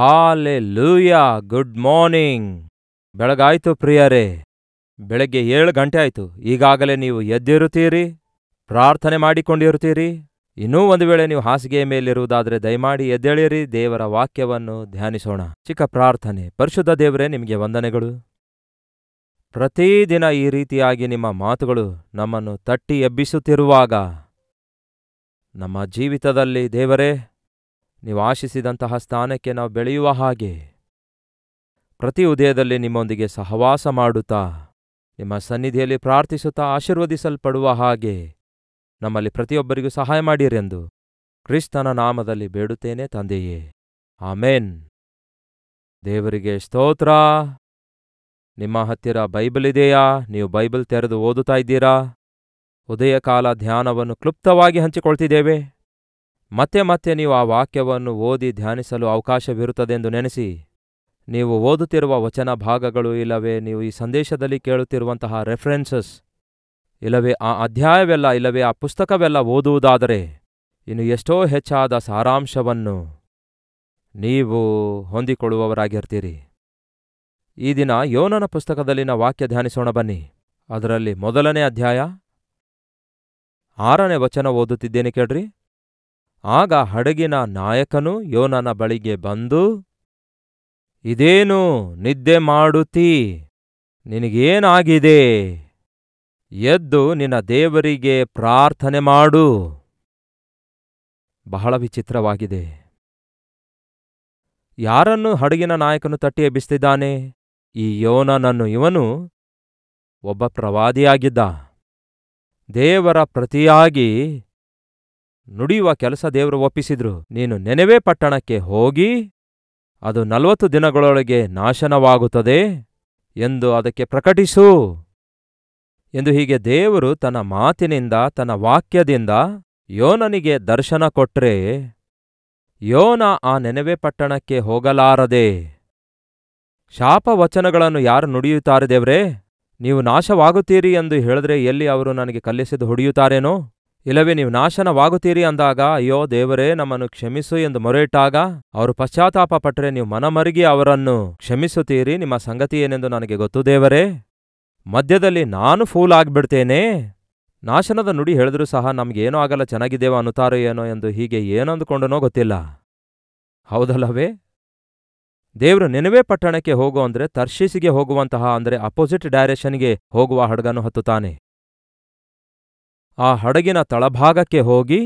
Hallelujah! Good morning. ಬೆಳಗಾಯ್ತು ಪ್ರಿಯರೇ. ಬೆಳಗ್ಗೆ 7 ಗಂಟೆ ಆಯ್ತು. ಈಗಾಗಲೇ ನೀವು ಎದ್ದಿರುತ್ತೀರಿ, ಪ್ರಾರ್ಥನೆ ಮಾಡಿಕೊಂಡಿರುತ್ತೀರಿ. ಇನ್ನೂ ಒಂದು ವೇಳೆ ನೀವು ಹಾಸಿಗೆಯ ಮೇಲಿರುವುದಾದರೆ ದಯಮಾಡಿ ಎದ್ದೇಳಿರಿ. ದೇವರ ವಾಕ್ಯವನ್ನು ಧ್ಯಾನಿಸೋಣ. ಚಿಕ್ಕ ಪ್ರಾರ್ಥನೆ. ಪರಿಶುದ್ಧ ದೇವರೇ, ನಿಮಗೆ ವಂದನೆಗಳು. ಪ್ರತಿದಿನ ಈ ರೀತಿಯಾಗಿ ನಿಮ್ಮ ಮಾತುಗಳು ನಮ್ಮನ್ನು ತಟ್ಟಿ ಎಬ್ಬಿಸುತ್ತಿರುವಾಗ ನಮ್ಮ ಜೀವಿತದಲ್ಲಿ ದೇವರೇ, ನೀವು ಆಶಿಸಿದಂತಹ ಸ್ಥಾನಕ್ಕೆ ನಾವು ಬೆಳೆಯುವ ಹಾಗೆ ಪ್ರತಿ ಉದಯದಲ್ಲಿ ನಿಮ್ಮೊಂದಿಗೆ ಸಹವಾಸ ಮಾಡುತ್ತಾ ನಿಮ್ಮ ಸನ್ನಿಧಿಯಲ್ಲಿ ಪ್ರಾರ್ಥಿಸುತ್ತಾ ಆಶೀರ್ವದಿಸಲ್ಪಡುವ ಹಾಗೆ ನಮ್ಮಲ್ಲಿ ಪ್ರತಿಯೊಬ್ಬರಿಗೂ ಸಹಾಯ ಮಾಡಿರೆಂದು ಕ್ರಿಸ್ತನ ನಾಮದಲ್ಲಿ ಬೇಡುತ್ತೇನೆ ತಂದೆಯೇ, ಆಮೇನ್. ದೇವರಿಗೆ ಸ್ತೋತ್ರ. ನಿಮ್ಮ ಹತ್ತಿರ ಬೈಬಲ್ ಇದೆಯಾ? ನೀವು ಬೈಬಲ್ ತೆರೆದು ಓದುತ್ತಾ ಇದ್ದೀರಾ? ಉದಯಕಾಲ ಧ್ಯಾನವನ್ನು ಕ್ಲುಪ್ತವಾಗಿ ಹಂಚಿಕೊಳ್ತಿದ್ದೇವೆ. ಮತ್ತೆ ಮತ್ತೆ ನೀವು ಆ ವಾಕ್ಯವನ್ನು ಓದಿ ಧ್ಯಾನಿಸಲು ಅವಕಾಶವಿರುತ್ತದೆಂದು ನೆನೆಸಿ, ನೀವು ಓದುತ್ತಿರುವ ವಚನ ಭಾಗಗಳು ಇಲ್ಲವೇ ನೀವು ಈ ಸಂದೇಶದಲ್ಲಿ ಕೇಳುತ್ತಿರುವಂತಹ ರೆಫರೆನ್ಸಸ್ ಇಲ್ಲವೇ ಆ ಅಧ್ಯಾಯವೆಲ್ಲ ಇಲ್ಲವೇ ಆ ಪುಸ್ತಕವೆಲ್ಲ ಓದುವುದಾದರೆ ಇನ್ನು ಎಷ್ಟೋ ಹೆಚ್ಚಾದ ಸಾರಾಂಶವನ್ನು ನೀವು ಹೊಂದಿಕೊಳ್ಳುವವರಾಗಿರ್ತೀರಿ. ಈ ದಿನ ಯೋನನ ಪುಸ್ತಕದಲ್ಲಿನ ವಾಕ್ಯ ಧ್ಯಾನಿಸೋಣ ಬನ್ನಿ. ಅದರಲ್ಲಿ 1ನೇ ಅಧ್ಯಾಯ 6ನೇ ವಚನ ಓದುತ್ತಿದ್ದೇನೆ ಕೇಳ್ರಿ. ಆಗ ಹಡಗಿನ ನಾಯಕನು ಯೋನನ ಬಳಿಗೆ ಬಂದು, ಇದೇನು ನಿದ್ದೆ ಮಾಡುತ್ತೀ? ನಿನಗೇನಾಗಿದೆ? ಎದ್ದು ನಿನ್ನ ದೇವರಿಗೆ ಪ್ರಾರ್ಥನೆ ಮಾಡು. ಬಹಳ ವಿಚಿತ್ರವಾಗಿದೆ. ಯಾರನ್ನು ಹಡಗಿನ ನಾಯಕನು ತಟ್ಟಿ ಎಬ್ಬಿಸ್ತಿದ್ದಾನೆ? ಈ ಯೋನನನ್ನು. ಇವನು ಒಬ್ಬ ಪ್ರವಾದಿಯಾಗಿದ್ದ. ದೇವರ ಪ್ರತಿಯಾಗಿ ನುಡಿಯುವ ಕೆಲಸ ದೇವರು ಒಪ್ಪಿಸಿದ್ರು. ನೀನು ನೆನೆವೆ ಪಟ್ಟಣಕ್ಕೆ ಹೋಗಿ ಅದು 40 ದಿನಗಳೊಳಗೆ ನಾಶನವಾಗುತ್ತದೆ ಎಂದು ಅದಕ್ಕೆ ಪ್ರಕಟಿಸು ಎಂದು ಹೀಗೆ ದೇವರು ತನ್ನ ಮಾತಿನಿಂದ ತನ್ನ ವಾಕ್ಯದಿಂದ ಯೋನನಿಗೆ ದರ್ಶನ ಕೊಟ್ರೆ, ಯೋನ ಆ ನೆನೆವೆ ಪಟ್ಟಣಕ್ಕೆ ಹೋಗಲಾರದೆ ಶಾಪವಚನಗಳನ್ನು ಯಾರು ನುಡಿಯುತ್ತಾರೆ? ದೇವ್ರೇ, ನೀವು ನಾಶವಾಗುತ್ತೀರಿ ಎಂದು ಹೇಳಿದ್ರೆ ಎಲ್ಲಿ ಅವರು ನನಗೆ ಕಲ್ಲೆಸೆದು ಹೊಡೆಯುತ್ತಾರೇನೋ? ಇಲ್ಲವೇ ನೀವು ನಾಶನವಾಗುತ್ತೀರಿ ಅಂದಾಗ, ಅಯ್ಯೋ ದೇವರೇ ನಮ್ಮನ್ನು ಕ್ಷಮಿಸು ಎಂದು ಮೊರೆಯಿಟ್ಟಾಗ ಅವರು ಪಶ್ಚಾತ್ತಾಪ ಪಟ್ಟರೆ ನೀವು ಮನಮರುಗಿ ಅವರನ್ನು ಕ್ಷಮಿಸುತ್ತೀರಿ. ನಿಮ್ಮ ಸಂಗತಿ ಏನೆಂದು ನನಗೆ ಗೊತ್ತು ದೇವರೇ. ಮಧ್ಯದಲ್ಲಿ ನಾನು ಫೂಲ್ ಆಗಿಬಿಡ್ತೇನೆ. ನಾಶನದ ನುಡಿ ಹೇಳಿದ್ರೂ ಸಹ ನಮಗೇನೋ ಆಗಲ್ಲ, ಚೆನ್ನಾಗಿದ್ದೇವ ಅನ್ನುತ್ತಾರೋ ಏನೋ ಎಂದು ಹೀಗೆ ಏನಂದುಕೊಂಡನೋ ಗೊತ್ತಿಲ್ಲ. ಹೌದಲ್ಲವೇ? ದೇವರು ನೆನೆವೆ ಪಟ್ಟಣಕ್ಕೆ ಹೋಗು ಅಂದರೆ ತರ್ಷೀಸಿಗೆ ಹೋಗುವಂತಹ ಅಂದರೆ ಅಪೋಸಿಟ್ ಡೈರೆಕ್ಷನ್ಗೆ ಹೋಗುವ ಹಡಗನ್ನು ಹತ್ತುತ್ತಾನೆ. ಆ ಹಡಗಿನ ತಳಭಾಗಕ್ಕೆ ಹೋಗಿ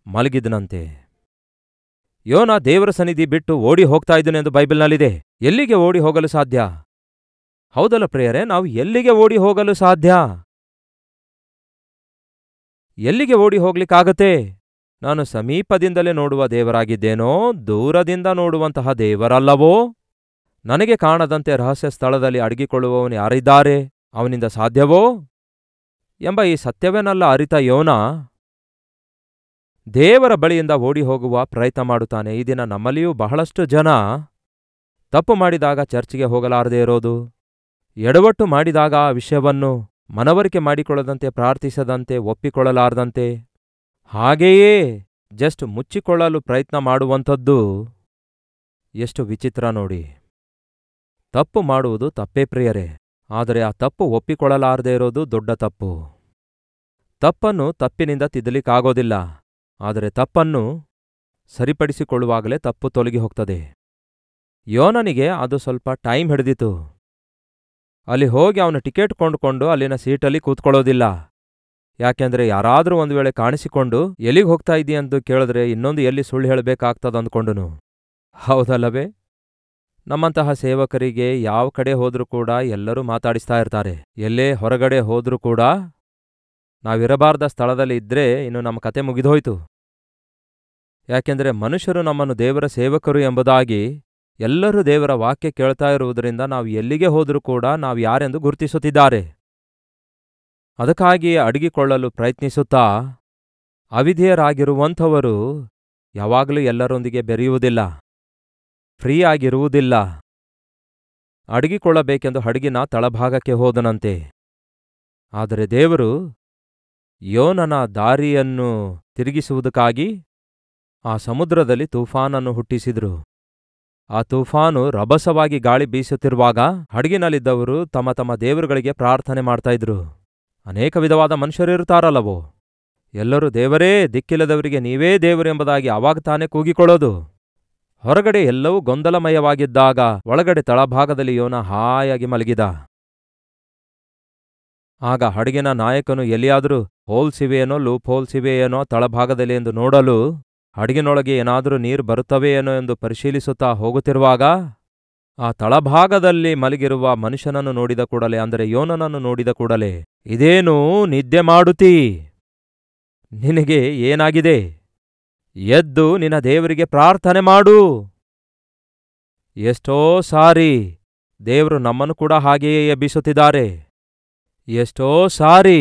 ಮಲಗಿದನಂತೆ. ಯೋನ ದೇವರ ಸನ್ನಿಧಿ ಬಿಟ್ಟು ಓಡಿ ಹೋಗ್ತಾ ಇದ್ದನೆಂದು ಬೈಬಲ್ನಲ್ಲಿದೆ. ಎಲ್ಲಿಗೆ ಓಡಿ ಹೋಗಲು ಸಾಧ್ಯ? ಹೌದಲ್ಲ ಪ್ರಿಯರೇ, ನಾವು ಎಲ್ಲಿಗೆ ಓಡಿ ಹೋಗಲು ಸಾಧ್ಯ? ಎಲ್ಲಿಗೆ ಓಡಿ ಹೋಗ್ಲಿಕ್ಕಾಗತ್ತೆ? ನಾನು ಸಮೀಪದಿಂದಲೇ ನೋಡುವ ದೇವರಾಗಿದ್ದೇನೋ, ದೂರದಿಂದ ನೋಡುವಂತಹ ದೇವರಲ್ಲವೋ? ನನಗೆ ಕಾಣದಂತೆ ರಹಸ್ಯ ಸ್ಥಳದಲ್ಲಿ ಅಡಗಿಕೊಳ್ಳುವವನು ಯಾರಿದ್ದಾರೆ? ಅವನಿಂದ ಸಾಧ್ಯವೋ ಎಂಬ ಈ ಸತ್ಯವನ್ನೆಲ್ಲ ಅರಿತ ಯೋನ ದೇವರ ಬಳಿಯಿಂದ ಓಡಿ ಹೋಗುವ ಪ್ರಯತ್ನ ಮಾಡುತ್ತಾನೆ. ಈ ದಿನ ನಮ್ಮಲ್ಲಿಯೂ ಬಹಳಷ್ಟು ಜನ ತಪ್ಪು ಮಾಡಿದಾಗ ಚರ್ಚಿಗೆ ಹೋಗಲಾರದೇ ಇರೋದು, ಎಡವಟ್ಟು ಮಾಡಿದಾಗ ಆ ವಿಷಯವನ್ನು ಮನವರಿಕೆ ಮಾಡಿಕೊಳ್ಳದಂತೆ, ಪ್ರಾರ್ಥಿಸದಂತೆ, ಒಪ್ಪಿಕೊಳ್ಳಲಾರದಂತೆ, ಹಾಗೆಯೇ ಜಸ್ಟ್ ಮುಚ್ಚಿಕೊಳ್ಳಲು ಪ್ರಯತ್ನ ಮಾಡುವಂಥದ್ದು ಎಷ್ಟು ವಿಚಿತ್ರ ನೋಡಿ. ತಪ್ಪು ಮಾಡುವುದು ತಪ್ಪೇ ಪ್ರಿಯರೇ, ಆದರೆ ಆ ತಪ್ಪು ಒಪ್ಪಿಕೊಳ್ಳಲಾರದೇ ಇರೋದು ದೊಡ್ಡ ತಪ್ಪು. ತಪ್ಪನ್ನು ತಪ್ಪಿನಿಂದ ತಿದ್ದಲಿಕ್ಕಾಗೋದಿಲ್ಲ, ಆದರೆ ತಪ್ಪನ್ನು ಸರಿಪಡಿಸಿಕೊಳ್ಳುವಾಗಲೇ ತಪ್ಪು ತೊಲಗಿ ಹೋಗ್ತದೆ. ಯೋನನಿಗೆ ಅದು ಸ್ವಲ್ಪ ಟೈಮ್ ಹಿಡಿದಿತು. ಅಲ್ಲಿ ಹೋಗಿ ಅವನು ಟಿಕೆಟ್ ಕೊಂಡುಕೊಂಡು ಅಲ್ಲಿನ ಸೀಟಲ್ಲಿ ಕೂತ್ಕೊಳ್ಳೋದಿಲ್ಲ. ಯಾಕೆಂದರೆ ಯಾರಾದರೂ ಒಂದು ವೇಳೆ ಕಾಣಿಸಿಕೊಂಡು ಎಲ್ಲಿಗೆ ಹೋಗ್ತಾ ಇದ್ದೀಯ ಎಂದು ಕೇಳಿದ್ರೆ ಇನ್ನೊಂದು ಎಲ್ಲಿ ಸುಳ್ಳು ಹೇಳಬೇಕಾಗ್ತದ ಅಂದ್ಕೊಂಡನು. ಹೌದಲ್ಲವೇ? ನಮ್ಮಂತಹ ಸೇವಕರಿಗೆ ಯಾವ ಕಡೆ ಹೋದ್ರೂ ಕೂಡ ಎಲ್ಲರೂ ಮಾತಾಡಿಸ್ತಾ ಇರ್ತಾರೆ. ಎಲ್ಲೇ ಹೊರಗಡೆ ಹೋದ್ರೂ ಕೂಡ ನಾವಿರಬಾರ್ದ ಸ್ಥಳದಲ್ಲಿ ಇದ್ದರೆ ಇನ್ನು ನಮ್ಮ ಕತೆ ಮುಗಿದೋಯ್ತು. ಯಾಕೆಂದರೆ ಮನುಷ್ಯರು ನಮ್ಮನ್ನು ದೇವರ ಸೇವಕರು ಎಂಬುದಾಗಿ ಎಲ್ಲರೂ ದೇವರ ವಾಕ್ಯ ಕೇಳ್ತಾ ಇರುವುದರಿಂದ ನಾವು ಎಲ್ಲಿಗೆ ಹೋದರೂ ಕೂಡ ನಾವು ಯಾರೆಂದು ಗುರುತಿಸುತ್ತಿದ್ದಾರೆ. ಅದಕ್ಕಾಗಿಯೇ ಅಡಗಿಕೊಳ್ಳಲು ಪ್ರಯತ್ನಿಸುತ್ತಾ ಅವಿಧೇಯರಾಗಿರುವಂಥವರು ಯಾವಾಗಲೂ ಎಲ್ಲರೊಂದಿಗೆ ಬೆರೆಯುವುದಿಲ್ಲ, ಫ್ರೀ ಆಗಿರುವುದಿಲ್ಲ. ಅಡಗಿಕೊಳ್ಳಬೇಕೆಂದು ಹಡಗಿನ ತಳಭಾಗಕ್ಕೆ ಹೋದನಂತೆ. ಆದರೆ ದೇವರು ಯೋನನ ದಾರಿಯನ್ನು ತಿರುಗಿಸುವುದಕ್ಕಾಗಿ ಆ ಸಮುದ್ರದಲ್ಲಿ ತೂಫಾನನ್ನು ಹುಟ್ಟಿಸಿದ್ರು. ಆ ತೂಫಾನು ರಭಸವಾಗಿ ಗಾಳಿ ಬೀಸುತ್ತಿರುವಾಗ ಹಡಗಿನಲ್ಲಿದ್ದವರು ತಮ್ಮ ತಮ್ಮ ದೇವರುಗಳಿಗೆ ಪ್ರಾರ್ಥನೆ ಮಾಡ್ತಾ ಇದ್ರು. ಅನೇಕ ವಿಧವಾದ ಮನುಷ್ಯರಿರುತ್ತಾರಲ್ಲವೋ, ಎಲ್ಲರೂ ದೇವರೇ, ದಿಕ್ಕಿಲ್ಲದವರಿಗೆ ನೀವೇ ದೇವರು ಎಂಬುದಾಗಿ ಆವಾಗ ತಾನೇ ಕೂಗಿಕೊಳ್ಳೋದು. ಹೊರಗಡೆ ಎಲ್ಲವೂ ಗೊಂದಲಮಯವಾಗಿದ್ದಾಗ ಒಳಗಡೆ ತಳಭಾಗದಲ್ಲಿ ಯೋನ ಹಾಯಾಗಿ ಮಲಗಿದ. ಆಗ ಹಡಗಿನ ನಾಯಕನು ಎಲ್ಲಿಯಾದರೂ ಹೋಲ್ಸಿವೆಯೇನೋ, ಲೂಪ್ ಹೋಲ್ಸಿವೆಯೇನೋ ತಳಭಾಗದಲ್ಲಿ ಎಂದು ನೋಡಲು ಹಡಗಿನೊಳಗೆ ಏನಾದರೂ ನೀರು ಬರುತ್ತವೆಯೇನೋ ಎಂದು ಪರಿಶೀಲಿಸುತ್ತಾ ಹೋಗುತ್ತಿರುವಾಗ ಆ ತಳಭಾಗದಲ್ಲಿ ಮಲಗಿರುವ ಮನುಷ್ಯನನ್ನು ನೋಡಿದ ಕೂಡಲೇ, ಅಂದರೆ ಯೋನನನ್ನು ನೋಡಿದ ಕೂಡಲೇ, ಇದೇನು ನಿದ್ದೆ ಮಾಡುತ್ತೀ? ನಿನಗೆ ಏನಾಗಿದೆ? ಎದ್ದು ನಿನ್ನ ದೇವರಿಗೆ ಪ್ರಾರ್ಥನೆ ಮಾಡು. ಎಷ್ಟೋ ಸಾರಿ ದೇವರು ನಮ್ಮನ್ನು ಕೂಡ ಹಾಗೆಯೇ ಎಬ್ಬಿಸುತ್ತಿದ್ದಾರೆ. ಎಷ್ಟೋ ಸಾರಿ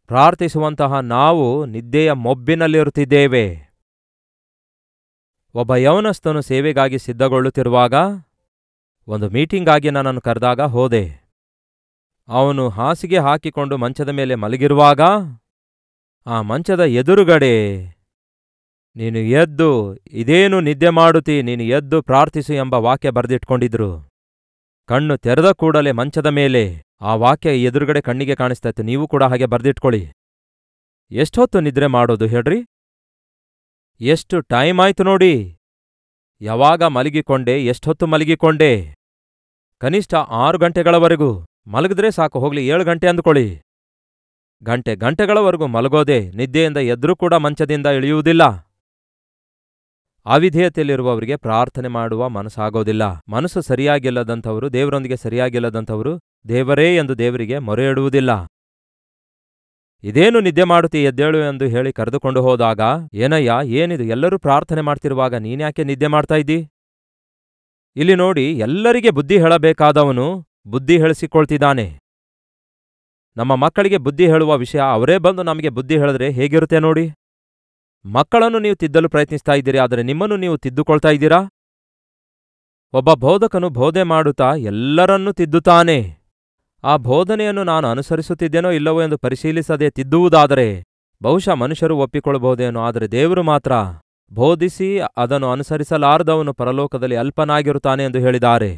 ಪ್ರಾರ್ಥಿಸುವಂತಹ ನಾವು ನಿದ್ದೆಯ ಮೊಬ್ಬಿನಲ್ಲಿರುತ್ತಿದ್ದೇವೆ. ಒಬ್ಬ ಯೌವನಸ್ಥನು ಸೇವೆಗಾಗಿ ಸಿದ್ಧಗೊಳ್ಳುತ್ತಿರುವಾಗ ಒಂದು ಮೀಟಿಂಗಾಗಿ ನನ್ನನ್ನು ಕರೆದಾಗ ಹೋದೆ. ಅವನು ಹಾಸಿಗೆ ಹಾಕಿಕೊಂಡು ಮಂಚದ ಮೇಲೆ ಮಲಗಿರುವಾಗ ಆ ಮಂಚದ ಎದುರುಗಡೆ, ನೀನು ಎದ್ದು ಇದೇನು ನಿದ್ದೆ ಮಾಡುತ್ತೀ, ನೀನು ಎದ್ದು ಪ್ರಾರ್ಥಿಸು ಎಂಬ ವಾಕ್ಯ ಬರೆದಿಟ್ಕೊಂಡಿದ್ರು. ಕಣ್ಣು ತೆರೆದ ಕೂಡಲೇ ಮಂಚದ ಮೇಲೆ ಆ ವಾಕ್ಯ ಎದುರುಗಡೆ ಕಣ್ಣಿಗೆ ಕಾಣಿಸ್ತಾ ಇತ್ತು. ನೀವು ಕೂಡ ಹಾಗೆ ಬರೆದಿಟ್ಕೊಳ್ಳಿ. ಎಷ್ಟೊತ್ತು ನಿದ್ರೆ ಮಾಡೋದು ಹೇಳ್ರಿ? ಎಷ್ಟು ಟೈಮ್ ಆಯ್ತು ನೋಡಿ. ಯಾವಾಗ ಮಲಗಿಕೊಂಡೆ? ಎಷ್ಟೊತ್ತು ಮಲಗಿಕೊಂಡೆ? ಕನಿಷ್ಠ 6 ಗಂಟೆಗಳವರೆಗೂ ಮಲಗಿದ್ರೆ ಸಾಕು, ಹೋಗ್ಲಿ 7 ಗಂಟೆ ಅಂದುಕೊಳ್ಳಿ. ಗಂಟೆಗಳವರೆಗೂ ಮಲಗೋದೆ, ನಿದ್ದೆಯಿಂದ ಎದ್ರೂ ಕೂಡ ಮಂಚದಿಂದ ಇಳಿಯುವುದಿಲ್ಲ. ಅವಿಧೇಯತೆಯಲ್ಲಿರುವವರಿಗೆ ಪ್ರಾರ್ಥನೆ ಮಾಡುವ ಮನಸ್ಸಾಗೋದಿಲ್ಲ. ಮನಸ್ಸು ಸರಿಯಾಗಿಲ್ಲದಂಥವರು, ದೇವರೊಂದಿಗೆ ಸರಿಯಾಗಿಲ್ಲದಂಥವರು ದೇವರೇ ಎಂದು ದೇವರಿಗೆ ಮೊರೆ ಇಡುವುದಿಲ್ಲ. ಇದೇನು ನಿದ್ದೆ ಮಾಡುತ್ತೀ, ಎದ್ದೇಳು ಎಂದು ಹೇಳಿ ಕರೆದುಕೊಂಡು ಹೋದಾಗ, ಏನಯ್ಯ ಏನಿದು, ಎಲ್ಲರೂ ಪ್ರಾರ್ಥನೆ ಮಾಡ್ತಿರುವಾಗ ನೀನ್ಯಾಕೆ ನಿದ್ದೆ ಮಾಡ್ತಾ ಇದ್ದೀ? ಇಲ್ಲಿ ನೋಡಿ, ಎಲ್ಲರಿಗೆ ಬುದ್ಧಿ ಹೇಳಬೇಕಾದವನು ಬುದ್ಧಿ ಹೇಳಿಸಿಕೊಳ್ತಿದ್ದಾನೆ. ನಮ್ಮ ಮಕ್ಕಳಿಗೆ ಬುದ್ಧಿ ಹೇಳುವ ವಿಷಯ ಅವರೇ ಬಂದು ನಮಗೆ ಬುದ್ಧಿ ಹೇಳಿದ್ರೆ ಹೇಗಿರುತ್ತೆ ನೋಡಿ. ಮಕ್ಕಳನ್ನು ನೀವು ತಿದ್ದಲು ಪ್ರಯತ್ನಿಸ್ತಾ ಇದ್ದೀರಿ, ಆದರೆ ನಿಮ್ಮನ್ನು ನೀವು ತಿದ್ದುಕೊಳ್ತಾ ಇದ್ದೀರಾ? ಒಬ್ಬ ಬೋಧಕನು ಬೋಧೆ ಮಾಡುತ್ತಾ ಎಲ್ಲರನ್ನೂ ತಿದ್ದುತ್ತಾನೆ. ಆ ಬೋಧನೆಯನ್ನು ನಾನು ಅನುಸರಿಸುತ್ತಿದ್ದೇನೋ ಇಲ್ಲವೋ ಎಂದು ಪರಿಶೀಲಿಸದೆ ತಿದ್ದುವುದಾದರೆ ಬಹುಶಃ ಮನುಷ್ಯರು ಒಪ್ಪಿಕೊಳ್ಳಬಹುದೇನೋ, ಆದರೆ ದೇವರು ಮಾತ್ರ ಬೋಧಿಸಿ ಅದನ್ನು ಅನುಸರಿಸಲಾರದವನು ಪರಲೋಕದಲ್ಲಿ ಅಲ್ಪನಾಗಿರುತ್ತಾನೆ ಎಂದು ಹೇಳಿದ್ದಾರೆ.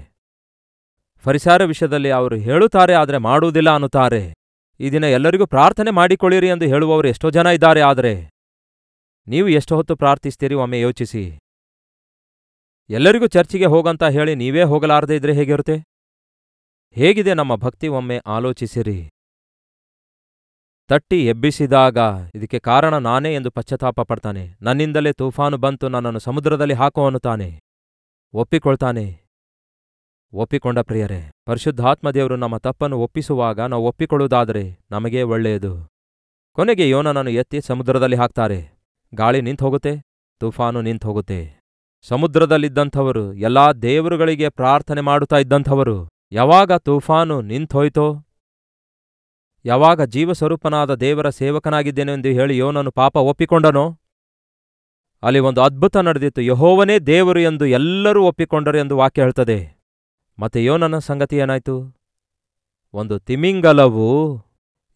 ಫರಿಸಾಯರ ವಿಷಯದಲ್ಲಿ ಅವರು ಹೇಳುತ್ತಾರೆ, ಆದರೆ ಮಾಡುವುದಿಲ್ಲ ಅನ್ನುತ್ತಾರೆ. ಈ ದಿನ ಎಲ್ಲರಿಗೂ ಪ್ರಾರ್ಥನೆ ಮಾಡಿಕೊಳ್ಳಿರಿ ಎಂದು ಹೇಳುವವರು ಎಷ್ಟೋ ಜನ ಇದ್ದಾರೆ, ಆದರೆ ನೀವು ಎಷ್ಟು ಹೊತ್ತು ಪ್ರಾರ್ಥಿಸ್ತೀರಿ ಒಮ್ಮೆ ಯೋಚಿಸಿ. ಎಲ್ಲರಿಗೂ ಚರ್ಚಿಗೆ ಹೋಗಂತ ಹೇಳಿ ನೀವೇ ಹೋಗಲಾರದೇ ಇದ್ರೆ ಹೇಗಿರುತ್ತೆ? ಹೇಗಿದೆ ನಮ್ಮ ಭಕ್ತಿ ಒಮ್ಮೆ ಆಲೋಚಿಸಿರಿ. ತಟ್ಟಿ ಎಬ್ಬಿಸಿದಾಗ ಇದಕ್ಕೆ ಕಾರಣ ನಾನೇ ಎಂದು ಪಶ್ಚಾತ್ತಾಪ ಪಡ್ತಾನೆ. ನನ್ನಿಂದಲೇ ತೂಫಾನು ಬಂತು, ನನ್ನನ್ನು ಸಮುದ್ರದಲ್ಲಿ ಹಾಕು ಅನ್ನುತ್ತಾನೆ. ಒಪ್ಪಿಕೊಳ್ತಾನೆ. ಒಪ್ಪಿಕೊಂಡ ಪ್ರಿಯರೇ, ಪರಿಶುದ್ಧಾತ್ಮದೇವರು ನಮ್ಮ ತಪ್ಪನ್ನು ಒಪ್ಪಿಸುವಾಗ ನಾವು ಒಪ್ಪಿಕೊಳ್ಳುವುದಾದರೆ ನಮಗೇ ಒಳ್ಳೆಯದು. ಕೊನೆಗೆ ಯೋನನನ್ನು ಎತ್ತಿ ಸಮುದ್ರದಲ್ಲಿ ಹಾಕ್ತಾರೆ. ಗಾಳಿ ನಿಂತೋಗುತ್ತೆ, ತೂಫಾನು ನಿಂತೋಗುತ್ತೆ. ಸಮುದ್ರದಲ್ಲಿದ್ದಂಥವರು, ಎಲ್ಲಾ ದೇವರುಗಳಿಗೆ ಪ್ರಾರ್ಥನೆ ಮಾಡುತ್ತಾ ಇದ್ದಂಥವರು, ಯಾವಾಗ ತೂಫಾನು ನಿಂತೋಯ್ತೋ, ಯಾವಾಗ ಜೀವಸ್ವರೂಪನಾದ ದೇವರ ಸೇವಕನಾಗಿದ್ದೇನೆಂದು ಹೇಳಿ ಯೋನನು ಪಾಪ ಒಪ್ಪಿಕೊಂಡನೋ, ಅಲ್ಲಿ ಒಂದು ಅದ್ಭುತ ನಡೆದಿತ್ತು. ಯೆಹೋವನೇ ದೇವರು ಎಂದು ಎಲ್ಲರೂ ಒಪ್ಪಿಕೊಂಡರು ಎಂದು ವಾಕ್ಯ ಹೇಳ್ತದೆ. ಮತ್ತೆ ಯೋನನ ಸಂಗತಿ ಏನಾಯ್ತು? ಒಂದು ತಿಮಿಂಗಲವು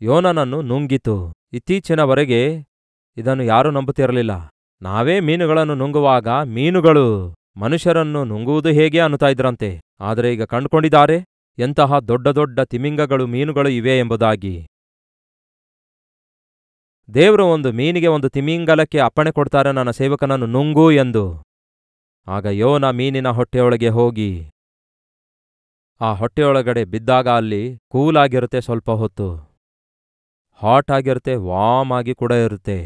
ಯೋನನನ್ನು ನುಂಗಿತು. ಇತ್ತೀಚಿನವರೆಗೆ ಇದನ್ನು ಯಾರೂ ನಂಬುತ್ತಿರಲಿಲ್ಲ. ನಾವೇ ಮೀನುಗಳನ್ನು ನುಂಗುವಾಗ ಮೀನುಗಳು ಮನುಷ್ಯರನ್ನು ನುಂಗುವುದು ಹೇಗೆ ಅನ್ನುತ್ತಾ ಇದ್ರಂತೆ. ಆದರೆ ಈಗ ಕಂಡುಕೊಂಡಿದ್ದಾರೆ ಎಂತಹ ದೊಡ್ಡ ದೊಡ್ಡ ತಿಮಿಂಗಗಳು, ಮೀನುಗಳು ಇವೆ ಎಂಬುದಾಗಿ. ದೇವರು ಒಂದು ಮೀನಿಗೆ, ಒಂದು ತಿಮಿಂಗಲಕ್ಕೆ ಅಪ್ಪಣೆ ಕೊಡ್ತಾರೆ, ನನ್ನ ಸೇವಕನನ್ನು ನುಂಗು ಎಂದು. ಆಗ ಯೋನ ಮೀನಿನ ಹೊಟ್ಟೆಯೊಳಗೆ ಹೋಗಿ ಆ ಹೊಟ್ಟೆಯೊಳಗಡೆ ಬಿದ್ದಾಗ ಅಲ್ಲಿ ಕೂಲಾಗಿರುತ್ತೆ, ಸ್ವಲ್ಪ ಹೊತ್ತು ಹಾಟ್ ಆಗಿರುತ್ತೆ, ವಾಮ್ ಆಗಿ ಕೂಡ ಇರುತ್ತೆ.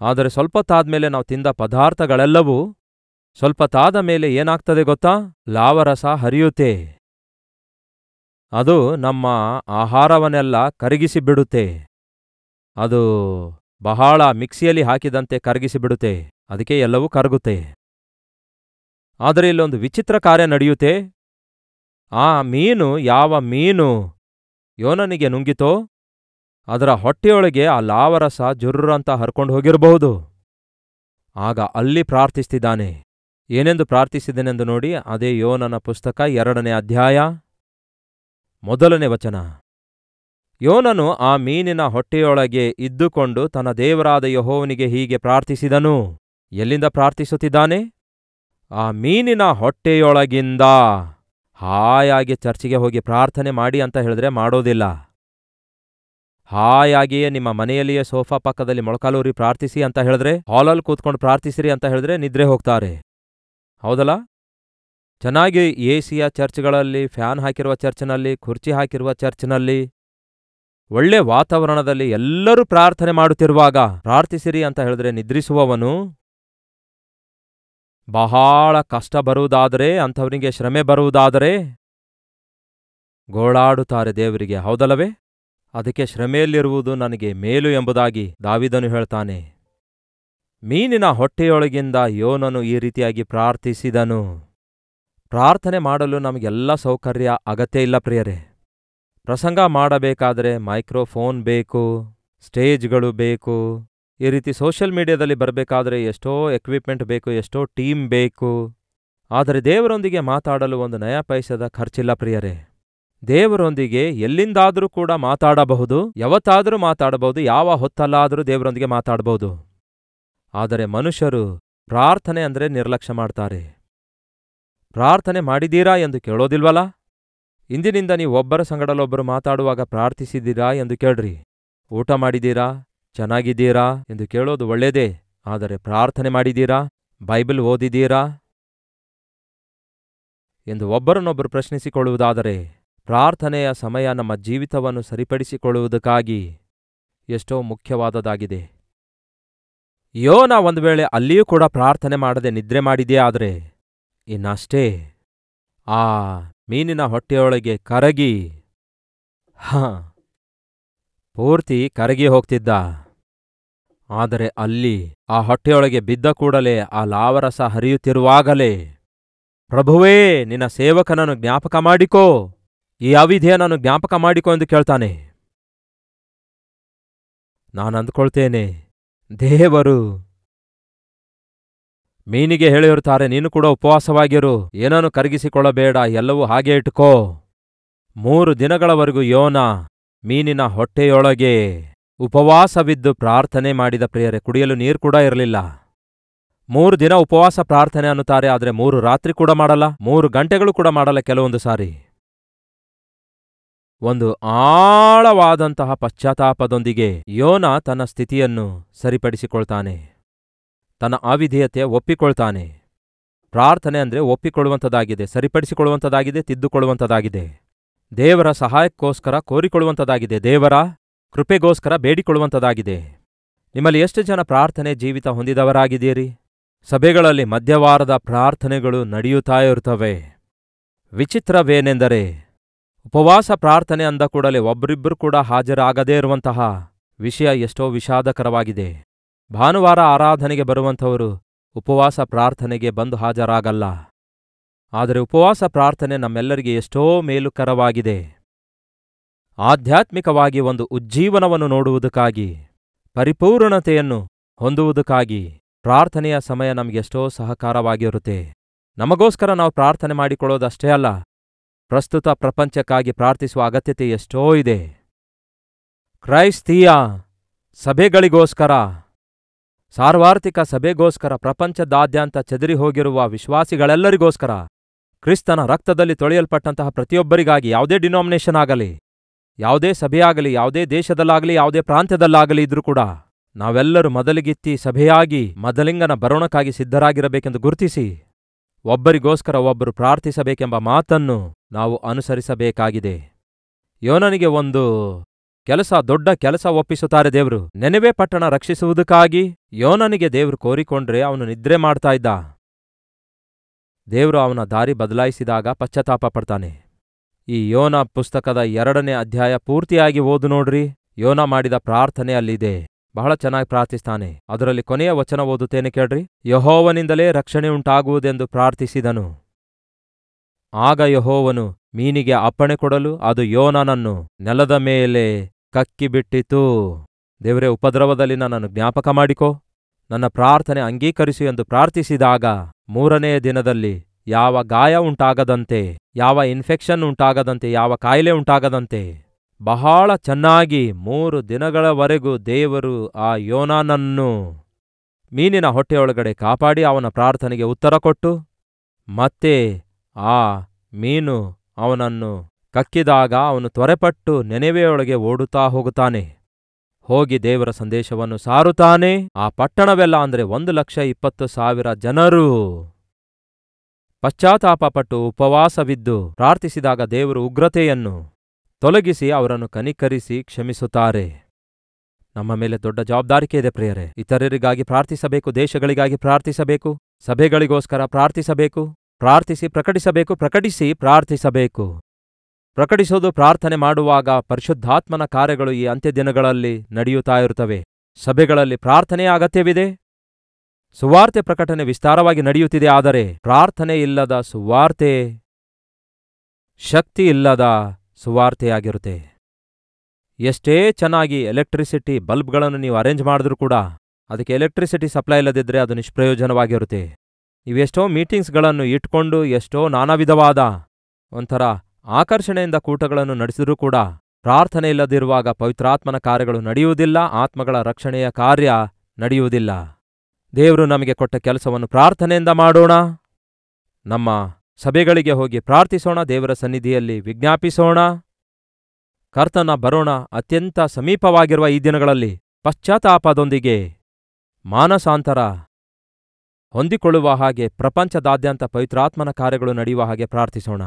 ಆದರೆ ಸ್ವಲ್ಪ ತಾದ್ಮೇಲೆ ನಾವು ತಿಂದ ಪದಾರ್ಥಗಳೆಲ್ಲವೂ ಸ್ವಲ್ಪ ತಾದ ಮೇಲೆ ಏನಾಗ್ತದೆ ಗೊತ್ತಾ? ಲಾವರಸ ಹರಿಯುತ್ತೆ. ಅದು ನಮ್ಮ ಆಹಾರವನ್ನೆಲ್ಲ ಕರಗಿಸಿಬಿಡುತ್ತೆ. ಅದು ಬಹಳ ಮಿಕ್ಸಿಯಲ್ಲಿ ಹಾಕಿದಂತೆ ಕರಗಿಸಿಬಿಡುತ್ತೆ. ಅದಕ್ಕೆ ಎಲ್ಲವೂ ಕರಗುತ್ತೆ. ಆದರೆ ಇಲ್ಲೊಂದು ವಿಚಿತ್ರ ಕಾರ್ಯ ನಡೆಯುತ್ತೆ. ಆ ಮೀನು, ಯಾವ ಮೀನು ಯೋನನಿಗೆ ನುಂಗಿತೋ ಅದರ ಹೊಟ್ಟೆಯೊಳಗೆ ಆ ಲಾವರಸ ಜುರ್ರಂತ ಹರ್ಕೊಂಡು ಹೋಗಿರಬಹುದು. ಆಗ ಅಲ್ಲಿ ಪ್ರಾರ್ಥಿಸ್ತಿದ್ದಾನೆ. ಏನೆಂದು ಪ್ರಾರ್ಥಿಸಿದನೆಂದು ನೋಡಿ. ಅದೇ ಯೋನನ ಪುಸ್ತಕ 2ನೇ ಅಧ್ಯಾಯ 1ನೇ ವಚನ. ಯೋನನು ಆ ಮೀನಿನ ಹೊಟ್ಟೆಯೊಳಗೆ ಇದ್ದುಕೊಂಡು ತನ್ನ ದೇವರಾದ ಯೆಹೋವನಿಗೆ ಹೀಗೆ ಪ್ರಾರ್ಥಿಸಿದನು. ಎಲ್ಲಿಂದ ಪ್ರಾರ್ಥಿಸುತ್ತಿದ್ದಾನೆ? ಆ ಮೀನಿನ ಹೊಟ್ಟೆಯೊಳಗಿಂದ ಹಾಯಾಗಿ ಚರ್ಚಿಗೆ ಹೋಗಿ ಪ್ರಾರ್ಥನೆ ಮಾಡಿ ಅಂತ ಹೇಳಿದ್ರೆ ಮಾಡೋದಿಲ್ಲ. ಹಾಯಾಗಿಯೇ ನಿಮ್ಮ ಮನೆಯಲ್ಲಿಯೇ ಸೋಫಾ ಪಕ್ಕದಲ್ಲಿ ಮೊಳಕಾಲೂರಿ ಪ್ರಾರ್ಥಿಸಿ ಅಂತ ಹೇಳಿದ್ರೆ, ಹಾಲಲ್ಲಿ ಕೂತ್ಕೊಂಡು ಪ್ರಾರ್ಥಿಸಿರಿ ಅಂತ ಹೇಳಿದ್ರೆ ನಿದ್ರೆ ಹೋಗ್ತಾರೆ. ಹೌದಲ್ಲ? ಚೆನ್ನಾಗಿ ಎಸಿಯ ಚರ್ಚ್ಗಳಲ್ಲಿ, ಫ್ಯಾನ್ ಹಾಕಿರುವ ಚರ್ಚ್ನಲ್ಲಿ, ಕುರ್ಚಿ ಹಾಕಿರುವ ಚರ್ಚ್ನಲ್ಲಿ, ಒಳ್ಳೆ ವಾತಾವರಣದಲ್ಲಿ ಎಲ್ಲರೂ ಪ್ರಾರ್ಥನೆ ಮಾಡುತ್ತಿರುವಾಗ ಪ್ರಾರ್ಥಿಸಿರಿ ಅಂತ ಹೇಳಿದ್ರೆ ನಿದ್ರಿಸುವವನು, ಬಹಳ ಕಷ್ಟ ಬರುವುದಾದರೆ, ಅಂಥವರಿಗೆ ಶ್ರಮೆ ಬರುವುದಾದರೆ ಗೋಳಾಡುತ್ತಾರೆ ದೇವರಿಗೆ. ಹೌದಲ್ಲವೇ? ಅದಕ್ಕೆ ಶ್ರಮೆಯಲ್ಲಿರುವುದು ನನಗೆ ಮೇಲು ಎಂಬುದಾಗಿ ದಾವೀದನು ಹೇಳ್ತಾನೆ. ಮೀನಿನ ಹೊಟ್ಟೆಯೊಳಗಿಂದ ಯೋನನು ಈ ರೀತಿಯಾಗಿ ಪ್ರಾರ್ಥಿಸಿದನು. ಪ್ರಾರ್ಥನೆ ಮಾಡಲು ನಮಗೆಲ್ಲ ಸೌಕರ್ಯ ಅಗತ್ಯ ಇಲ್ಲ ಪ್ರಿಯರೇ. ಪ್ರಸಂಗ ಮಾಡಬೇಕಾದರೆ ಮೈಕ್ರೋಫೋನ್ ಬೇಕು, ಸ್ಟೇಜ್ಗಳು ಬೇಕು, ಈ ರೀತಿ ಸೋಷಿಯಲ್ ಮೀಡಿಯಾದಲ್ಲಿ ಬರಬೇಕಾದ್ರೆ ಎಷ್ಟೋ ಎಕ್ವಿಪ್ಮೆಂಟ್ ಬೇಕು, ಎಷ್ಟೋ ಟೀಮ್ ಬೇಕು. ಆದರೆ ದೇವರೊಂದಿಗೆ ಮಾತಾಡಲು ಒಂದು ನಯ ಪೈಸದ ಖರ್ಚಿಲ್ಲ ಪ್ರಿಯರೇ. ದೇವರೊಂದಿಗೆ ಎಲ್ಲಿಂದಾದರೂ ಕೂಡ ಮಾತಾಡಬಹುದು, ಯಾವತ್ತಾದರೂ ಮಾತಾಡಬಹುದು, ಯಾವ ಹೊತ್ತಲ್ಲಾದರೂ ದೇವರೊಂದಿಗೆ ಮಾತಾಡಬಹುದು. ಆದರೆ ಮನುಷ್ಯರು ಪ್ರಾರ್ಥನೆ ಅಂದರೆ ನಿರ್ಲಕ್ಷ್ಯ ಮಾಡ್ತಾರೆ. ಪ್ರಾರ್ಥನೆ ಮಾಡಿದೀರಾ ಎಂದು ಕೇಳೋದಿಲ್ವಲ್ಲ? ಇಂದಿನಿಂದ ನೀವು ಒಬ್ಬರ ಸಂಗಡಲೊಬ್ಬರು ಮಾತಾಡುವಾಗ ಪ್ರಾರ್ಥಿಸಿದ್ದೀರಾ ಎಂದು ಕೇಳ್ರಿ. ಊಟ ಮಾಡಿದೀರಾ, ಚೆನ್ನಾಗಿದ್ದೀರಾ ಎಂದು ಕೇಳೋದು ಒಳ್ಳೆಯದೇ. ಆದರೆ ಪ್ರಾರ್ಥನೆ ಮಾಡಿದೀರಾ, ಬೈಬಲ್ ಓದಿದೀರಾ ಎಂದು ಒಬ್ಬರನ್ನೊಬ್ಬರು ಪ್ರಶ್ನಿಸಿಕೊಳ್ಳುವುದಾದರೆ, ಪ್ರಾರ್ಥನೆಯ ಸಮಯ ನಮ್ಮ ಜೀವಿತವನ್ನು ಸರಿಪಡಿಸಿಕೊಳ್ಳುವುದಕ್ಕಾಗಿ ಎಷ್ಟೋ ಮುಖ್ಯವಾದದ್ದಾಗಿದೆ. ಯೋನ ಒಂದು ವೇಳೆ ಅಲ್ಲಿಯೂ ಕೂಡ ಪ್ರಾರ್ಥನೆ ಮಾಡದೆ ನಿದ್ರೆ ಮಾಡಿದೆಯೇ ಆದರೆ ಇನ್ನಷ್ಟೇ ಆ ಮೀನಿನ ಹೊಟ್ಟೆಯೊಳಗೆ ಕರಗಿ ಪೂರ್ತಿ ಕರಗಿ ಹೋಗ್ತಿದ್ದ. ಆದರೆ ಅಲ್ಲಿ ಆ ಹೊಟ್ಟೆಯೊಳಗೆ ಬಿದ್ದ ಕೂಡಲೇ ಆ ಲಾವರಸ ಹರಿಯುತ್ತಿರುವಾಗಲೇ, ಪ್ರಭುವೇ ನಿನ್ನ ಸೇವಕನನ್ನು ಜ್ಞಾಪಕ ಮಾಡಿಕೋ, ಈ ಅವಿಧೇಯನನ್ನು ಜ್ಞಾಪಕ ಮಾಡಿಕೋ ಎಂದು ಕೇಳ್ತಾನೆ. ನಾನಂದುಕೊಳ್ತೇನೆ, ದೇವರು ಮೀನಿಗೆ ಹೇಳಿರುತ್ತಾರೆ, ನೀನು ಕೂಡ ಉಪವಾಸವಾಗಿರು, ಏನನ್ನು ಕರಗಿಸಿಕೊಳ್ಳಬೇಡ, ಎಲ್ಲವೂ ಹಾಗೆ ಇಟ್ಕೋ. 3 ದಿನಗಳವರೆಗೂ ಯೋನ ಮೀನಿನ ಹೊಟ್ಟೆಯೊಳಗೆ ಉಪವಾಸವಿದ್ದು ಪ್ರಾರ್ಥನೆ ಮಾಡಿದ ಪ್ರಿಯರೇ. ಕುಡಿಯಲು ನೀರು ಕೂಡ ಇರಲಿಲ್ಲ. 3 ದಿನ ಉಪವಾಸ ಪ್ರಾರ್ಥನೆ ಅನ್ನುತ್ತಾರೆ, ಆದರೆ 3 ರಾತ್ರಿ ಕೂಡ ಮಾಡಲ್ಲ, 3 ಗಂಟೆಗಳು ಕೂಡ ಮಾಡಲ್ಲ. ಕೆಲವೊಂದು ಸಾರಿ ಒಂದು ಆಳವಾದಂತಹ ಪಶ್ಚಾತ್ತಾಪದೊಂದಿಗೆ ಯೋನ ತನ್ನ ಸ್ಥಿತಿಯನ್ನು ಸರಿಪಡಿಸಿಕೊಳ್ತಾನೆ, ತನ್ನ ಅವಿಧೇಯತೆ ಒಪ್ಪಿಕೊಳ್ತಾನೆ. ಪ್ರಾರ್ಥನೆ ಅಂದರೆ ಒಪ್ಪಿಕೊಳ್ಳುವಂಥದ್ದಾಗಿದೆ, ಸರಿಪಡಿಸಿಕೊಳ್ಳುವಂಥದ್ದಾಗಿದೆ, ತಿದ್ದುಕೊಳ್ಳುವಂಥದ್ದಾಗಿದೆ. ದೇವರ ಸಹಾಯಕ್ಕೋಸ್ಕರ ಕೋರಿಕೊಳ್ಳುವಂಥದ್ದಾಗಿದೆ, ದೇವರ ಕೃಪೆಗೋಸ್ಕರ ಬೇಡಿಕೊಳ್ಳುವಂಥದ್ದಾಗಿದೆ. ನಿಮ್ಮಲ್ಲಿ ಎಷ್ಟು ಜನ ಪ್ರಾರ್ಥನೆ ಜೀವಿತ ಹೊಂದಿದವರಾಗಿದ್ದೀರಿ? ಸಭೆಗಳಲ್ಲಿ ಮಧ್ಯವಾರದ ಪ್ರಾರ್ಥನೆಗಳು ನಡೆಯುತ್ತಾ ಇರುತ್ತವೆ. ವಿಚಿತ್ರವೇನೆಂದರೆ, ಉಪವಾಸ ಪ್ರಾರ್ಥನೆ ಅಂದ ಕೂಡಲೇ ಒಬ್ಬರಿಬ್ಬರು ಕೂಡ ಹಾಜರಾಗದೇ ಇರುವಂತಹ ವಿಷಯ ಎಷ್ಟೋ ವಿಷಾದಕರವಾಗಿದೆ. ಭಾನುವಾರ ಆರಾಧನೆಗೆ ಬರುವಂಥವರು ಉಪವಾಸ ಪ್ರಾರ್ಥನೆಗೆ ಬಂದು ಹಾಜರಾಗಲ್ಲ. ಆದರೆ ಉಪವಾಸ ಪ್ರಾರ್ಥನೆ ನಮ್ಮೆಲ್ಲರಿಗೆ ಎಷ್ಟೋ ಮೇಲುಕರವಾಗಿದೆ. ಆಧ್ಯಾತ್ಮಿಕವಾಗಿ ಒಂದು ಉಜ್ಜೀವನವನ್ನು ನೋಡುವುದಕ್ಕಾಗಿ, ಪರಿಪೂರ್ಣತೆಯನ್ನು ಹೊಂದುವುದಕ್ಕಾಗಿ ಪ್ರಾರ್ಥನೆಯ ಸಮಯ ನಮಗೆಷ್ಟೋ ಸಹಕಾರವಾಗಿರುತ್ತೆ. ನಮಗೋಸ್ಕರ ನಾವು ಪ್ರಾರ್ಥನೆ ಮಾಡಿಕೊಳ್ಳೋದಷ್ಟೇ ಅಲ್ಲ, ಪ್ರಸ್ತುತ ಪ್ರಪಂಚಕ್ಕಾಗಿ ಪ್ರಾರ್ಥಿಸುವ ಅಗತ್ಯತೆ ಎಷ್ಟೋ ಇದೆ. ಕ್ರೈಸ್ತೀಯ ಸಭೆಗಳಿಗೋಸ್ಕರ, ಸಾರ್ವಾರ್ಥಿಕ ಸಭೆಗೋಸ್ಕರ, ಪ್ರಪಂಚದಾದ್ಯಂತ ಚೆದರಿ ಹೋಗಿರುವ ವಿಶ್ವಾಸಿಗಳೆಲ್ಲರಿಗೋಸ್ಕರ, ಕ್ರಿಸ್ತನ ರಕ್ತದಲ್ಲಿ ತೊಳೆಯಲ್ಪಟ್ಟಂತಹ ಪ್ರತಿಯೊಬ್ಬರಿಗಾಗಿ, ಯಾವುದೇ ಡಿನಾಮಿನೇಷನ್ ಆಗಲಿ, ಯಾವುದೇ ಸಭೆಯಾಗಲಿ, ಯಾವುದೇ ದೇಶದಲ್ಲಾಗಲಿ, ಯಾವುದೇ ಪ್ರಾಂತ್ಯದಲ್ಲಾಗಲಿ ಇದ್ರೂ ಕೂಡ ನಾವೆಲ್ಲರೂ ಮೊದಲಿಗಿತ್ತಿ ಸಭೆಯಾಗಿ ಮೊದಲಿಂಗನ ಬರೋಣಕ್ಕಾಗಿ ಸಿದ್ಧರಾಗಿರಬೇಕೆಂದು ಗುರುತಿಸಿ ಒಬ್ಬರಿಗೋಸ್ಕರ ಒಬ್ಬರು ಪ್ರಾರ್ಥಿಸಬೇಕೆಂಬ ಮಾತನ್ನು ನಾವು ಅನುಸರಿಸಬೇಕಾಗಿದೆ. ಯೋನನಿಗೆ ಒಂದು ದೊಡ್ಡ ಕೆಲಸ ಒಪ್ಪಿಸುತ್ತಾರೆ ದೇವರು. ನೆನೆವೆ ಪಟ್ಟಣ ರಕ್ಷಿಸುವುದಕ್ಕಾಗಿ ಯೋನನಿಗೆ ದೇವರು ಕೋರಿಕೊಂಡ್ರೆ ಅವನು ನಿದ್ರೆ ಮಾಡ್ತಾ ಇದ್ದ. ದೇವರು ಅವನ ದಾರಿ ಬದಲಾಯಿಸಿದಾಗ ಪಶ್ಚಾತ್ತಾಪ ಪಡ್ತಾನೆ. ಈ ಯೋನ ಪುಸ್ತಕದ 2ನೇ ಅಧ್ಯಾಯ ಪೂರ್ತಿಯಾಗಿ ಓದು ನೋಡ್ರಿ. ಯೋನ ಮಾಡಿದ ಪ್ರಾರ್ಥನೆ ಅಲ್ಲಿದೆ. ಬಹಳ ಚೆನ್ನಾಗಿ ಪ್ರಾರ್ಥಿಸ್ತಾನೆ. ಅದರಲ್ಲಿ ಕೊನೆಯ ವಚನ ಓದುತ್ತೇನೆ ಕೇಳ್ರಿ. ಯೆಹೋವನಿಂದಲೇ ರಕ್ಷಣೆ ಉಂಟಾಗುವುದೆಂದು ಪ್ರಾರ್ಥಿಸಿದನು. ಆಗ ಯೆಹೋವನು ಮೀನಿಗೆ ಅಪ್ಪಣೆ ಕೊಡಲು ಅದು ಯೋನನನ್ನು ನೆಲದ ಮೇಲೆ ಕಕ್ಕಿಬಿಟ್ಟಿತು. ದೇವರೇ, ಉಪದ್ರವದಲ್ಲಿ ನನ್ನನ್ನು ಜ್ಞಾಪಕ ಮಾಡಿಕೋ, ನನ್ನ ಪ್ರಾರ್ಥನೆ ಅಂಗೀಕರಿಸು ಎಂದು ಪ್ರಾರ್ಥಿಸಿದಾಗ 3ನೇ ದಿನದಲ್ಲಿ ಯಾವ ಗಾಯ ಉಂಟಾಗದಂತೆ, ಯಾವ ಇನ್ಫೆಕ್ಷನ್ ಉಂಟಾಗದಂತೆ, ಯಾವ ಕಾಯಿಲೆ ಉಂಟಾಗದಂತೆ ಬಹಳ ಚೆನ್ನಾಗಿ 3 ದಿನಗಳವರೆಗೂ ದೇವರು ಆ ಯೋನನನ್ನು ಮೀನಿನ ಹೊಟ್ಟೆಯೊಳಗಡೆ ಕಾಪಾಡಿ ಅವನ ಪ್ರಾರ್ಥನೆಗೆ ಉತ್ತರ ಕೊಟ್ಟು ಮತ್ತೆ ಆ ಮೀನು ಅವನನ್ನು ಕಕ್ಕಿದಾಗ ಅವನು ತ್ವರೆಪಟ್ಟು ನೆನೆವೆಯೊಳಗೆ ಓಡುತ್ತಾ ಹೋಗುತ್ತಾನೆ. ಹೋಗಿ ದೇವರ ಸಂದೇಶವನ್ನು ಸಾರುತ್ತಾನೆ. ಆ ಪಟ್ಟಣವೆಲ್ಲ ಅಂದರೆ 1,20,000 ಜನರು ಪಶ್ಚಾತ್ತಾಪಪಟ್ಟು ಉಪವಾಸವಿದ್ದು ಪ್ರಾರ್ಥಿಸಿದಾಗ ದೇವರು ಉಗ್ರತೆಯನ್ನು ತೊಲಗಿಸಿ ಅವರನ್ನು ಕನಿಕರಿಸಿ ಕ್ಷಮಿಸುತ್ತಾರೆ. ನಮ್ಮ ಮೇಲೆ ದೊಡ್ಡ ಜವಾಬ್ದಾರಿಕೆ ಇದೆ ಪ್ರಿಯರೇ. ಇತರರಿಗಾಗಿ ಪ್ರಾರ್ಥಿಸಬೇಕು, ದೇಶಗಳಿಗಾಗಿ ಪ್ರಾರ್ಥಿಸಬೇಕು, ಸಭೆಗಳಿಗೋಸ್ಕರ ಪ್ರಾರ್ಥಿಸಬೇಕು, ಪ್ರಾರ್ಥಿಸಿ ಪ್ರಕಟಿಸಬೇಕು, ಪ್ರಕಟಿಸಿ ಪ್ರಾರ್ಥಿಸಬೇಕು. ಪ್ರಕಟಿಸೋದು ಪ್ರಾರ್ಥನೆ ಮಾಡುವಾಗ ಪರಿಶುದ್ಧಾತ್ಮನ ಕಾರ್ಯಗಳು ಈ ಅಂತ್ಯದಿನಗಳಲ್ಲಿ ನಡೆಯುತ್ತಾ ಇರುತ್ತವೆ. ಸಭೆಗಳಲ್ಲಿ ಪ್ರಾರ್ಥನೆಯ ಅಗತ್ಯವಿದೆ. ಸುವಾರ್ತೆ ಪ್ರಕಟಣೆ ವಿಸ್ತಾರವಾಗಿ ನಡೆಯುತ್ತಿದೆ. ಆದರೆ ಪ್ರಾರ್ಥನೆ ಇಲ್ಲದ ಸುವಾರ್ತೆ ಶಕ್ತಿ ಇಲ್ಲದ ಸುವಾರ್ತೆಯಾಗಿರುತ್ತೆ. ಎಷ್ಟೇ ಚೆನ್ನಾಗಿ ಎಲೆಕ್ಟ್ರಿಸಿಟಿ ಬಲ್ಬ್ಗಳನ್ನು ನೀವು ಅರೇಂಜ್ ಮಾಡಿದ್ರೂ ಕೂಡ ಅದಕ್ಕೆ ಎಲೆಕ್ಟ್ರಿಸಿಟಿ ಸಪ್ಲೈ ಇಲ್ಲದಿದ್ದರೆ ಅದು ನಿಷ್ಪ್ರಯೋಜನವಾಗಿರುತ್ತೆ. ನೀವೆಷ್ಟೋ ಮೀಟಿಂಗ್ಸ್ಗಳನ್ನು ಇಟ್ಕೊಂಡು ಎಷ್ಟೋ ನಾನಾ ವಿಧವಾದ ಒಂಥರ ಆಕರ್ಷಣೆಯಿಂದ ಕೂಟಗಳನ್ನು ನಡೆಸಿದ್ರೂ ಕೂಡ ಪ್ರಾರ್ಥನೆ ಇಲ್ಲದಿರುವಾಗ ಪವಿತ್ರಾತ್ಮನ ಕಾರ್ಯಗಳು ನಡೆಯುವುದಿಲ್ಲ, ಆತ್ಮಗಳ ರಕ್ಷಣೆಯ ಕಾರ್ಯ ನಡೆಯುವುದಿಲ್ಲ. ದೇವರು ನಮಗೆ ಕೊಟ್ಟ ಕೆಲಸವನ್ನು ಪ್ರಾರ್ಥನೆಯಿಂದ ಮಾಡೋಣ. ನಮ್ಮ ಸಭೆಗಳಿಗೆ ಹೋಗಿ ಪ್ರಾರ್ಥಿಸೋಣ, ದೇವರ ಸನ್ನಿಧಿಯಲ್ಲಿ ವಿಜ್ಞಾಪಿಸೋಣ. ಕರ್ತನ ಬರೋಣ ಅತ್ಯಂತ ಸಮೀಪವಾಗಿರುವ ಈ ದಿನಗಳಲ್ಲಿ ಪಶ್ಚಾತ್ತಾಪದೊಂದಿಗೆ ಮಾನಸಾಂತರ ಹೊಂದಿಕೊಳ್ಳುವ ಹಾಗೆ ಪ್ರಪಂಚದಾದ್ಯಂತ ಪವಿತ್ರಾತ್ಮನ ಕಾರ್ಯಗಳು ನಡೆಯುವ ಹಾಗೆ ಪ್ರಾರ್ಥಿಸೋಣ.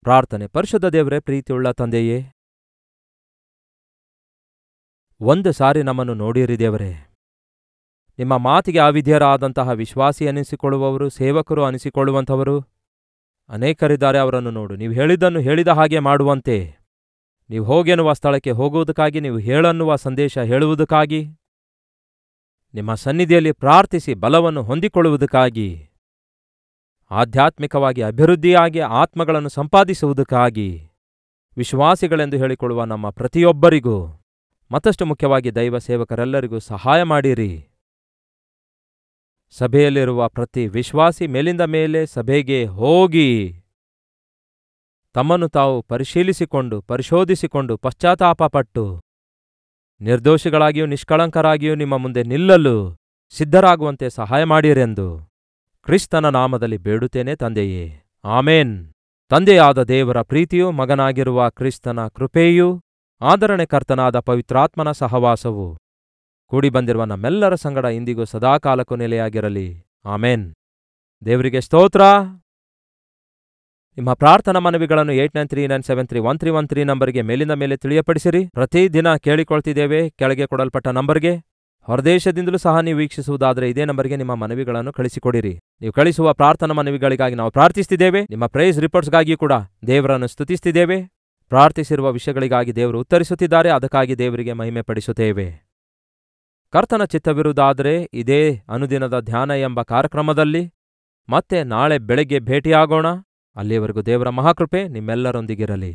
ಪ್ರಾರ್ಥನೆ. ಪರಿಶುದ್ಧ ದೇವರೇ, ಪ್ರೀತಿಯುಳ್ಳ ತಂದೆಯೇ, ಒಂದು ಸಾರಿ ನಮ್ಮನ್ನು ನೋಡಿರಿ ದೇವರೇ. ನಿಮ್ಮ ಮಾತಿಗೆ ಅವಿಧೇಯರಾದಂತಹ ವಿಶ್ವಾಸಿ ಅನಿಸಿಕೊಳ್ಳುವವರು, ಸೇವಕರು ಅನಿಸಿಕೊಳ್ಳುವಂಥವರು ಅನೇಕರಿದ್ದಾರೆ. ಅವರನ್ನು ನೋಡು. ನೀವು ಹೇಳಿದ್ದನ್ನು ಹೇಳಿದ ಹಾಗೆ ಮಾಡುವಂತೆ, ನೀವು ಹೋಗೆನ್ನುವ ಸ್ಥಳಕ್ಕೆ ಹೋಗುವುದಕ್ಕಾಗಿ, ನೀವು ಹೇಳನ್ನುವ ಸಂದೇಶ ಹೇಳುವುದಕ್ಕಾಗಿ, ನಿಮ್ಮ ಸನ್ನಿಧಿಯಲ್ಲಿ ಪ್ರಾರ್ಥಿಸಿ ಬಲವನ್ನು ಹೊಂದಿಕೊಳ್ಳುವುದಕ್ಕಾಗಿ, ಆಧ್ಯಾತ್ಮಿಕವಾಗಿ ಅಭಿವೃದ್ಧಿಯಾಗಿ ಆತ್ಮಗಳನ್ನು ಸಂಪಾದಿಸುವುದಕ್ಕಾಗಿ ವಿಶ್ವಾಸಿಗಳೆಂದು ಹೇಳಿಕೊಳ್ಳುವ ನಮ್ಮ ಪ್ರತಿಯೊಬ್ಬರಿಗೂ, ಮತ್ತಷ್ಟು ಮುಖ್ಯವಾಗಿ ದೈವ ಸೇವಕರೆಲ್ಲರಿಗೂ ಸಹಾಯ ಮಾಡಿರಿ. ಸಭೆಯಲ್ಲಿರುವ ಪ್ರತಿ ವಿಶ್ವಾಸಿ ಮೇಲಿಂದ ಮೇಲೆ ಸಭೆಗೆ ಹೋಗಿ ತಮ್ಮನ್ನು ತಾವು ಪರಿಶೀಲಿಸಿಕೊಂಡು ಪರಿಶೋಧಿಸಿಕೊಂಡು ಪಶ್ಚಾತ್ತಾಪಪಟ್ಟು ನಿರ್ದೋಷಿಗಳಾಗಿಯೂ ನಿಷ್ಕಳಂಕರಾಗಿಯೂ ನಿಮ್ಮ ಮುಂದೆ ನಿಲ್ಲಲು ಸಿದ್ಧರಾಗುವಂತೆ ಸಹಾಯ ಮಾಡಿರೆಂದು ಕ್ರಿಸ್ತನ ನಾಮದಲ್ಲಿ ಬೇಡುತ್ತೇನೆ ತಂದೆಯೇ, ಆಮೇನ್. ತಂದೆಯಾದ ದೇವರ ಪ್ರೀತಿಯೂ ಮಗನಾಗಿರುವ ಕ್ರಿಸ್ತನ ಕೃಪೆಯೂ ಆದರಣೆ ಕರ್ತನಾದ ಪವಿತ್ರಾತ್ಮನ ಸಹವಾಸವು ಕೂಡಿ ಬಂದಿರುವ ನಮ್ಮೆಲ್ಲರ ಸಂಗಡ ಇಂದಿಗೂ ಸದಾಕಾಲಕ್ಕೂ ನೆಲೆಯಾಗಿರಲಿ. ಆಮೇನ್. ದೇವರಿಗೆ ಸ್ತೋತ್ರ. ನಿಮ್ಮ ಪ್ರಾರ್ಥನಾ ಮನವಿಗಳನ್ನು 8939731313 ನಂಬರ್ಗೆ ಮೇಲಿಂದ ಮೇಲೆ ತಿಳಿಯಪಡಿಸಿರಿ. ಪ್ರತಿದಿನ ಕೇಳಿಕೊಳ್ತಿದ್ದೇವೆ ಕೆಳಗೆ ಕೊಡಲ್ಪಟ್ಟ ನಂಬರ್ಗೆ. ಹೊರದೇಶದಿಂದಲೂ ಸಹ ನೀವು ವೀಕ್ಷಿಸುವುದಾದರೆ ಇದೇ ನಂಬರ್ಗೆ ನಿಮ್ಮ ಮನವಿಗಳನ್ನು ಕಳಿಸಿಕೊಡಿರಿ. ನೀವು ಕಳಿಸುವ ಪ್ರಾರ್ಥನಾ ಮನವಿಗಳಿಗಾಗಿ ನಾವು ಪ್ರಾರ್ಥಿಸುತ್ತಿದ್ದೇವೆ. ನಿಮ್ಮ ಪ್ರೈಸ್ ರಿಪೋರ್ಟ್ಸ್ಗಾಗಿಯೂ ಕೂಡ ದೇವರನ್ನು ಸ್ತುತಿಸುತ್ತಿದ್ದೇವೆ. ಪ್ರಾರ್ಥಿಸಿರುವ ವಿಷಯಗಳಿಗಾಗಿ ದೇವರು ಉತ್ತರಿಸುತ್ತಿದ್ದಾರೆ. ಅದಕ್ಕಾಗಿ ದೇವರಿಗೆ ಮಹಿಮೆ ಪಡಿಸುತ್ತೇವೆ. ಕರ್ತನ ಚಿತ್ತವಿರುವುದಾದರೆ ಇದೇ ಅನುದಿನದ ಧ್ಯಾನ ಎಂಬ ಕಾರ್ಯಕ್ರಮದಲ್ಲಿ ಮತ್ತೆ ನಾಳೆ ಬೆಳಗ್ಗೆ ಭೇಟಿಯಾಗೋಣ. ಅಲ್ಲಿಯವರೆಗೂ ದೇವರ ಮಹಾಕೃಪೆ ನಿಮ್ಮೆಲ್ಲರೊಂದಿಗಿರಲಿ.